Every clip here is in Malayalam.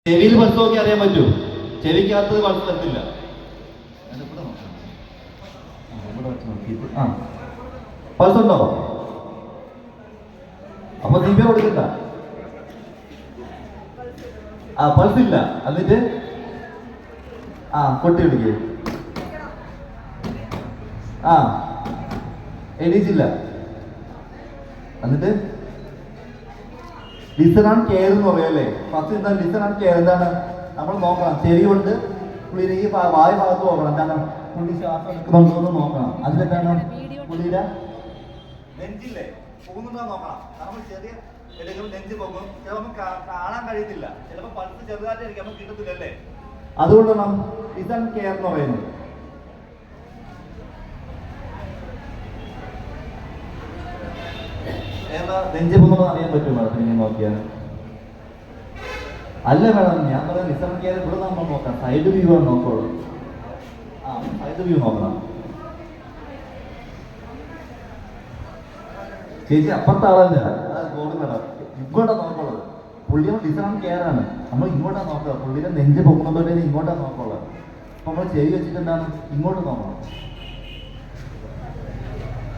ചെവിയിൽ പൾസ് നോക്കി അറിയാൻ പറ്റൂ. ചെവിക്കകത്ത് പൾസ് വരത്തില്ല. പൾസ് ഉണ്ടോ? അപ്പൊ ദിവ്യ കൊടുക്കണ്ട. പൾസ് ഇല്ല. എന്നിട്ട് കൊട്ടി വിളിക്കേ. എണീച്ചില്ല. എന്നിട്ട് ലിസൺ ആൻഡ് കെയർ എന്ന് പറയല്ലേ. ഫസ്റ്റ് എന്താ ലിസൺ ആൻഡ് കെയർ? എന്താണ് നമ്മൾ നോക്കണം. ചെവി കൊണ്ട് പുള്ളിയുടെ ഈ വായു ഭാഗത്ത് നോക്കണം. എന്താണ് പുള്ളി ശ്വാസം എടുക്കുന്നുണ്ടോ എന്ന് നോക്കണം. അതിലെന്താണ് പുള്ളിയുടെ നെഞ്ചില്ലേ പോകുന്നുണ്ടോ നോക്കണം. നമ്മൾ ചെറിയ ഏതെങ്കിലും നെഞ്ച് പോകും, ചിലപ്പോൾ കാണാൻ കഴിയത്തില്ല, ചിലപ്പോൾ പൾസ് ചെറുതായിട്ടായിരിക്കും, നമുക്ക് കിട്ടത്തില്ലല്ലേ. അതുകൊണ്ടാണ് ലിസൺ ആൻഡ് കെയർ എന്ന് പറയുന്നത്. നെഞ്ച് പോകുന്നത് അറിയാൻ പറ്റും മാഡം ഇങ്ങനെ നോക്കിയാൽ? അല്ല മാഡം, ഞാൻ പറയാം ലിസൺ കെയർ ഇവിടെ നമ്മൾ നോക്കാം. സൈഡ് വ്യൂ ആണ് നോക്കോളൂ. സൈഡ് വ്യൂ നോക്കണം. ചേച്ചി അപ്പുറത്തെ ആളല്ല, ഗോഡ് മാഡം ഇങ്ങോട്ടാ നോക്കുള്ളത്. പുള്ളിയുടെ ലിസൺ കെയർ ആണ്. നമ്മൾ ഇങ്ങോട്ടാ നോക്കുക. പുള്ളിയുടെ നെഞ്ച് പൊങ്ങുന്നതോടെ ഇങ്ങോട്ടാ നോക്കുള്ളത്. അപ്പൊ നമ്മൾ ചെവി വെച്ചിട്ടുണ്ടാണ് ഇങ്ങോട്ട് നോക്കണം.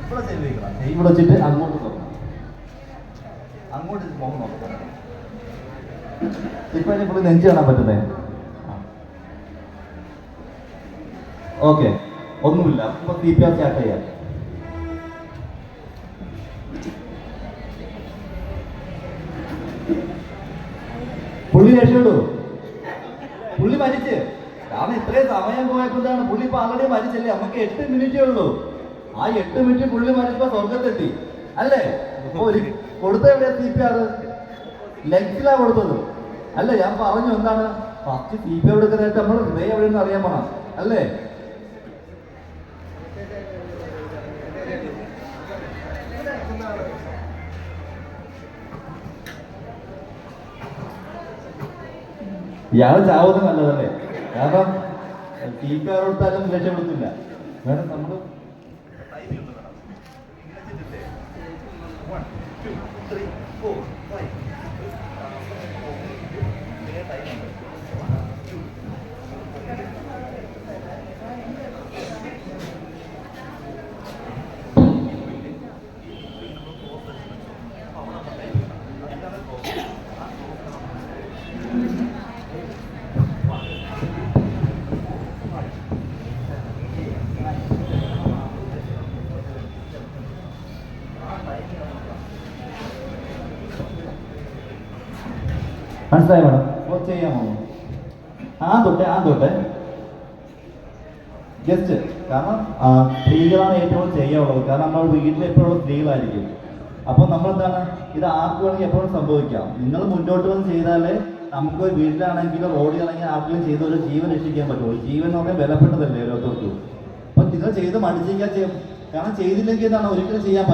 ഇവിടെ ചെവി വെക്കണം. ചെവി ഇവിടെ വെച്ചിട്ട് അങ്ങോട്ട് നോക്കണം. അങ്ങോട്ട് മുഖം നോക്കാം. ഇപ്പൊ പുള്ളി നെഞ്ച് കാണാൻ പറ്റുന്നേ? ഓക്കെ, ഒന്നുമില്ല. ഇപ്പൊ CPR സ്റ്റാർട്ട് ചെയ്യാം. പുള്ളി രക്ഷപ്പെടൂ. പുള്ളി മരിച്ച്. കാരണം ഇത്രയും സമയം പോയപ്പോഴാണ് പുള്ളി ഇപ്പൊ ആൾറെഡി മരിച്ചല്ലേ. നമുക്ക് 8 മിനിറ്റേ ഉള്ളൂ. ആ 8 മിനിറ്റ് പുള്ളി മരിച്ചപ്പോ സ്വർഗത്തെത്തി അല്ലേ. കൊടുത്ത എവിടെയാ CPR? ലെഗ്സിലാ കൊടുത്തത് അല്ലേ. ഞാൻ പറഞ്ഞു എന്താണ് ഫസ്റ്റ് CPR എടുക്കാനായിട്ട് നമ്മൾ ഹൃദയം എവിടെയെന്ന് അറിയാൻ പോണം അല്ലേ. ഇയാള് ചാവുന്നത് നല്ലതല്ലേ. കാരണം CPR കൊടുത്താലും രക്ഷപ്പെടുത്തില്ല. വേണം നമ്മൾ മനസ്സിലായി മാഡം? ചെയ്യാമോ? തൊട്ടെ ജസ്റ്റ്. കാരണം സ്ത്രീകളാണ് ഏറ്റവും ചെയ്യാനുള്ളത്. കാരണം നമ്മൾ വീട്ടിൽ എപ്പോഴും സ്ത്രീകളായിരിക്കും. അപ്പോൾ നമ്മളെന്താണ് ഇത് ആർക്ക് വേണമെങ്കിൽ എപ്പോഴും സംഭവിക്കാം. നിങ്ങൾ മുന്നോട്ട് വന്ന് ചെയ്താലേ നമുക്ക് വീട്ടിലാണെങ്കിലും റോഡിലാണെങ്കിൽ ആർക്കെങ്കിലും ചെയ്ത് ഒരു ജീവൻ രക്ഷിക്കാൻ പറ്റുള്ളൂ. ജീവൻ എന്ന് പറഞ്ഞാൽ വിലപ്പെട്ടതല്ലേ ഓരോരുത്തർക്കും. അപ്പം നിങ്ങൾ ചെയ്ത് മടിച്ചിരിക്കാൻ ചെയ്യും. കാരണം ചെയ്തില്ലെങ്കിൽ എന്താണ് ഒരിക്കലും ചെയ്യാൻ പറ്റും.